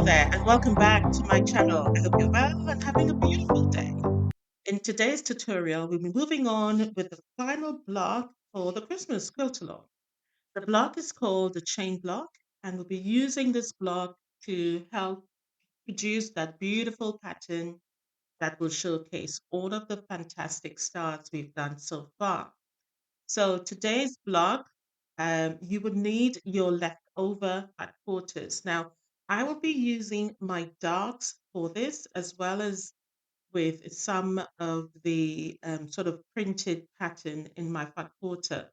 Hello there, and welcome back to my channel. I hope you're well and having a beautiful day. In today's tutorial, we'll be moving on with the final block for the Christmas quilt along. The block is called the chain block, and we'll be using this block to help produce that beautiful pattern that will showcase all of the fantastic stars we've done so far. So today's block, you would need your leftover fat quarters. Now, I will be using my darks for this as well as with some of the sort of printed pattern in my fat quarter.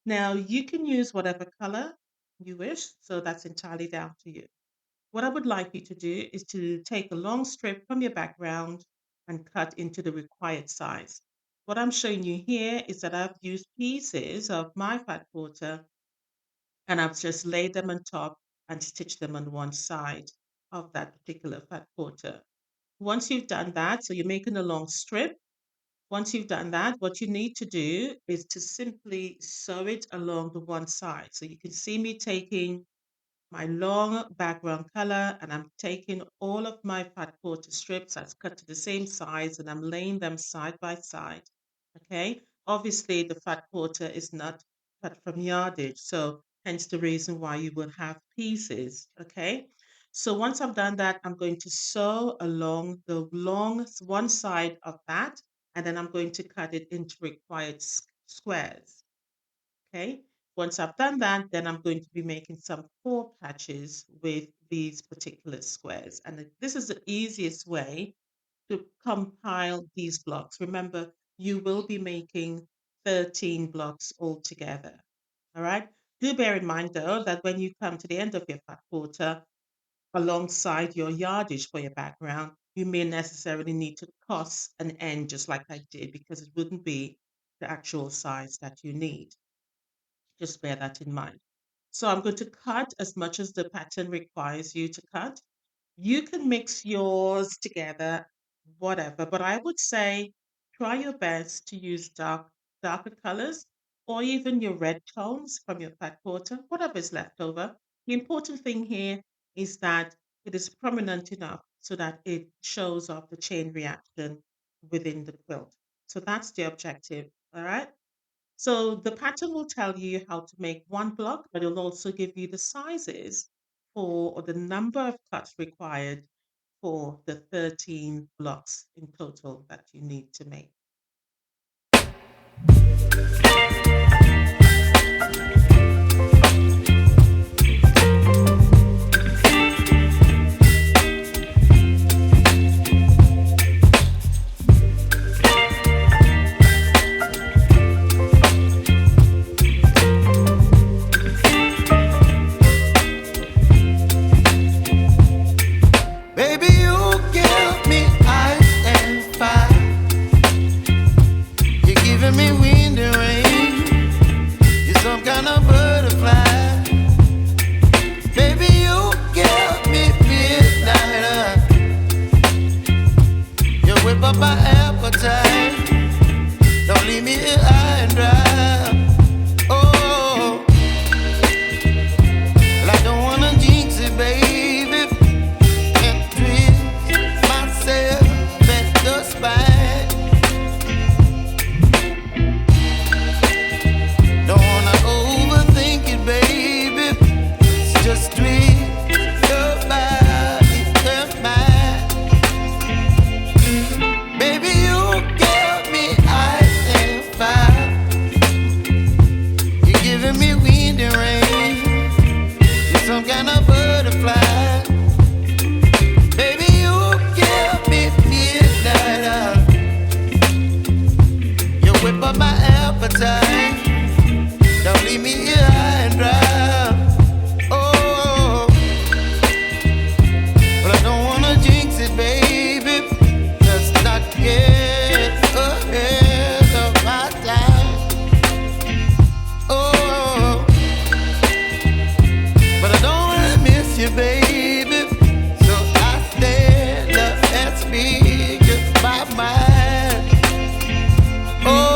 Now, you can use whatever color you wish, so that's entirely down to you. What I would like you to do is to take a long strip from your background and cut into the required size. What I'm showing you here is that I've used pieces of my fat quarter and I've just laid them on top and stitched them on one side of that particular fat quarter. Once you've done that, so you're making a long strip. Once you've done that, what you need to do is to simply sew it along the one side. So you can see me taking my long background color and I'm taking all of my fat quarter strips that's cut to the same size and I'm laying them side by side. Okay. Obviously, the fat quarter is not cut from yardage, so hence the reason why you will have pieces. Okay. So once I've done that, I'm going to sew along the long one side of that, and then I'm going to cut it into required squares. Okay. Once I've done that, then I'm going to be making some four patches with these particular squares. And this is the easiest way to compile these blocks. Remember, you will be making 13 blocks altogether. All right. Do bear in mind, though, that when you come to the end of your fat quarter, alongside your yardage for your background, you may necessarily need to cross an end just like I did because it wouldn't be the actual size that you need. Just bear that in mind. So I'm going to cut as much as the pattern requires you to cut. You can mix yours together, whatever, but I would say try your best to use darker colors or even your red tones from your fat quarter, whatever is left over. The important thing here is that it is prominent enough so that it shows off the chain reaction within the quilt. So that's the objective, all right? So the pattern will tell you how to make one block, but it'll also give you the sizes for or the number of cuts required for the 13 blocks in total that you need to make. Baby, you give me ice and fire. You're giving me wind and rain. You're some kind of butterfly. Baby, you give me midnight. You whip up my appetite. Don't leave me here high and dry. Oh, well, I don't wanna jinx it, baby. Don't leave me here high and dry. Oh, but I don't wanna jinx it, baby. Let's not get ahead of my time. Oh, but I don't wanna miss you, baby. So I stand up and speak just my mind. Oh.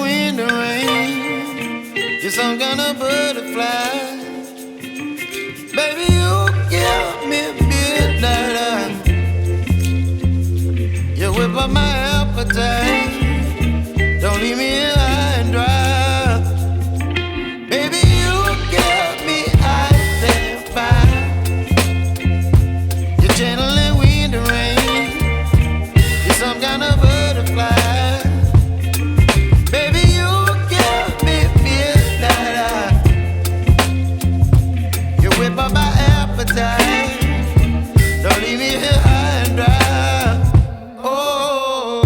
wind and rain. You're some kind of butterfly. Baby, you give me midnight. You whip up my appetite. Don't leave me here high and dry. Baby, you give me ice and fire. You're channeling wind and rain. You're some kind of butterfly. Baby, you give me midnight. You whip up my appetite. Don't leave me here high and dry. Oh,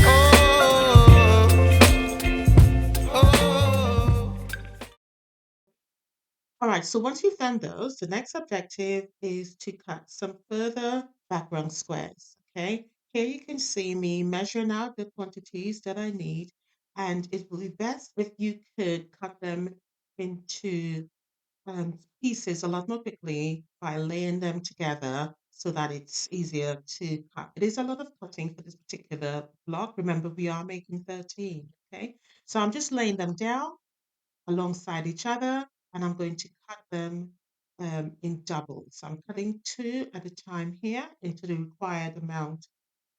oh, oh. All right, so once you've done those, the next objective is to cut some further background squares. Okay, here you can see me measuring out the quantities that I need, and it will be best if you could cut them into pieces a lot more quickly by laying them together so that it's easier to cut. It is a lot of cutting for this particular block. Remember, we are making 13. Okay, so I'm just laying them down alongside each other, and I'm going to cut them in doubles. So I'm cutting two at a time here into the required amount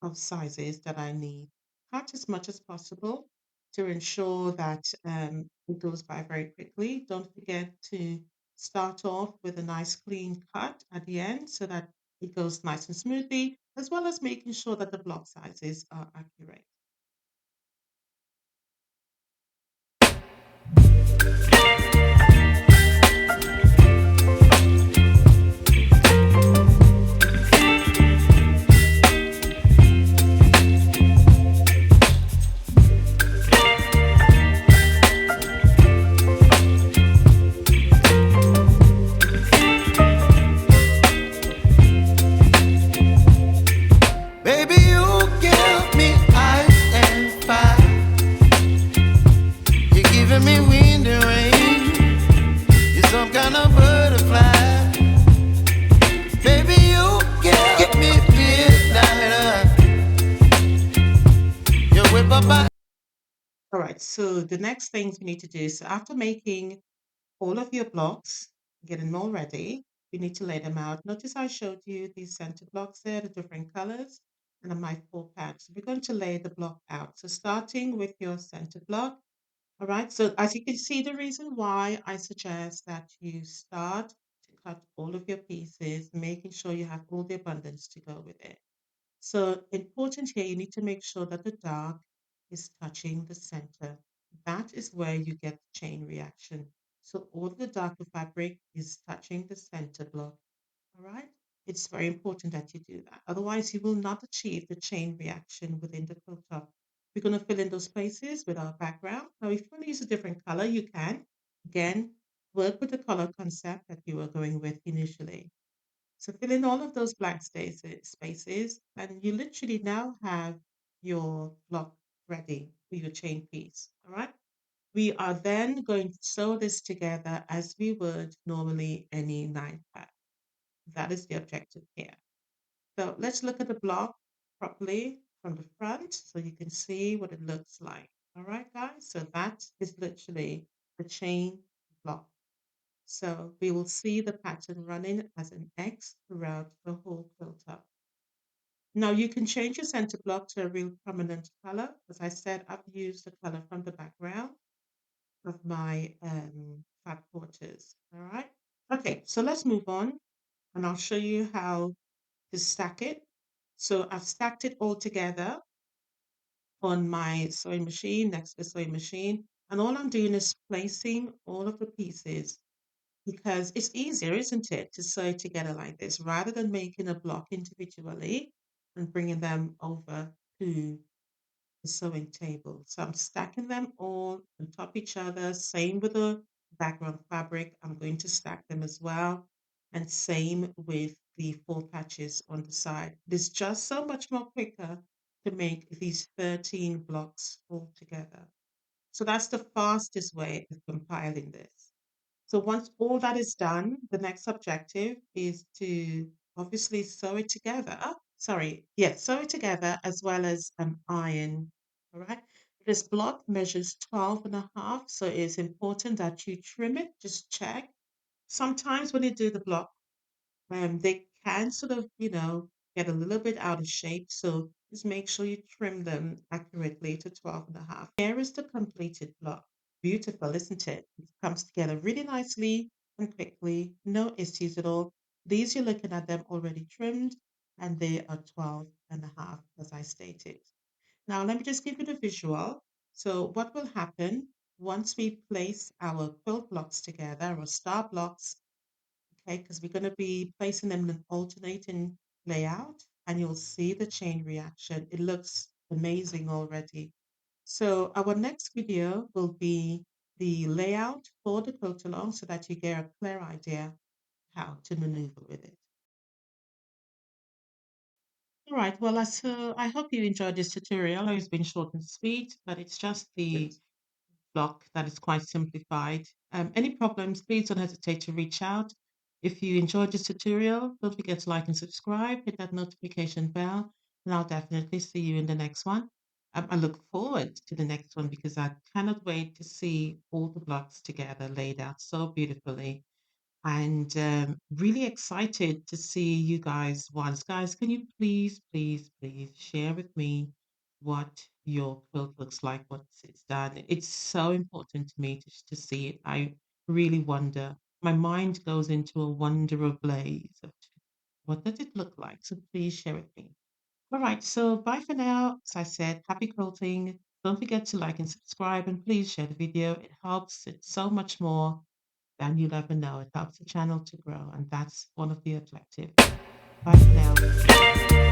of sizes that I need. Cut as much as possible to ensure that it goes by very quickly. Don't forget to start off with a nice clean cut at the end so that it goes nice and smoothly, as well as making sure that the block sizes are accurate. Baby, you give me ice and fire. You're giving me wind and rain. You're some kind of butterfly. Baby, you give me midnight. You whip up my. All right, so the next things we need to do, so after making all of your blocks, getting them all ready, you need to lay them out. Notice I showed you these center blocks there, the different colors, and on my 4 packs. We're going to lay the block out. So starting with your center block, all right. So as you can see, the reason why I suggest that you start to cut all of your pieces, making sure you have all the abundance to go with it. So important here, you need to make sure that the dark is touching the center. That is where you get the chain reaction. So all the darker fabric is touching the center block. All right. It's very important that you do that. Otherwise, you will not achieve the chain reaction within the quilt top. We're going to fill in those places with our background. Now, if you want to use a different color, you can. Again, work with the color concept that you were going with initially. So fill in all of those blank spaces, and you literally now have your block ready for your chain piece. All right. We are then going to sew this together as we would normally any 9 pack. That is the objective here. So let's look at the block properly from the front so you can see what it looks like. All right, guys. So that is literally the chain block. So we will see the pattern running as an X throughout the whole quilt up. Now you can change your center block to a real prominent color. As I said, I've used the color from the background of my fat quarters. All right. Okay, so let's move on and I'll show you how to stack it. So I've stacked it all together on my sewing machine, next to the sewing machine. And all I'm doing is placing all of the pieces because it's easier, isn't it, to sew together like this rather than making a block individually and bringing them over to the sewing table. So I'm stacking them all on top each other. Same with the background fabric. I'm going to stack them as well. And same with the 4 patches on the side. It's just so much more quicker to make these 13 blocks all together. So that's the fastest way of compiling this. So once all that is done, the next objective is to obviously sew it together. Sorry, yes, sew it together as well as iron. All right. This block measures 12 and a half, so it's important that you trim it. Just check. Sometimes when you do the block, they can sort of, get a little bit out of shape. So just make sure you trim them accurately to 12 and a half. Here is the completed block. Beautiful, isn't it? It comes together really nicely and quickly. No issues at all. These you're looking at them already trimmed and they are 12 and a half, as I stated. Now, let me just give you the visual. So what will happen once we place our quilt blocks together, or star blocks, okay, because we're going to be placing them in an alternating layout, and you'll see the chain reaction. It looks amazing already. So our next video will be the layout for the quilt along so that you get a clear idea how to maneuver with it. All right, well, I hope you enjoyed this tutorial. It's been short and sweet, but it's just the block that is quite simplified. Any problems, please don't hesitate to reach out. If you enjoyed this tutorial, don't forget to like and subscribe, hit that notification bell, and I'll definitely see you in the next one. I look forward to the next one because I cannot wait to see all the blocks together laid out so beautifully. And really excited to see you guys once. Guys, can you please, please, please share with me what your quilt looks like once it's done? It's so important to me to see it. I really wonder. My mind goes into a wonder ablaze of what does it look like? So please share with me. All right, so bye for now. As I said, happy quilting. Don't forget to like and subscribe and please share the video. It helps. It's so much more than you'll ever know. It helps the channel to grow, and that's one of the objectives. Bye for now.